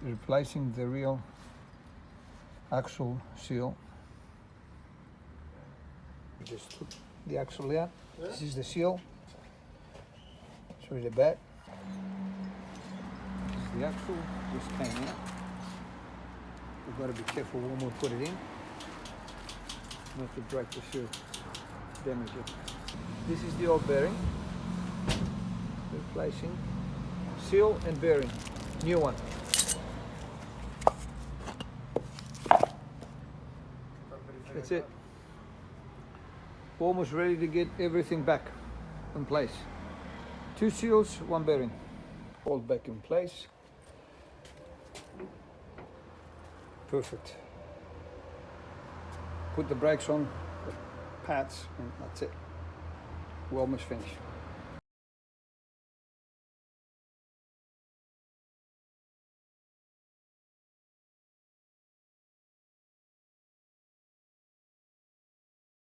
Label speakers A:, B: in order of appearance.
A: Replacing the real axle seal. Just put the axle out. This is the seal. Show you the back. This is the axle. This came out. We've got to be careful when we put it in, not to break the seal, damage it. This is the old bearing. Replacing seal and bearing. New one. That's it. Almost ready to get everything back in place. 2 seals, 1 bearing. All back in place. Perfect. Put the brakes on, the pads, and that's it. We're almost finished.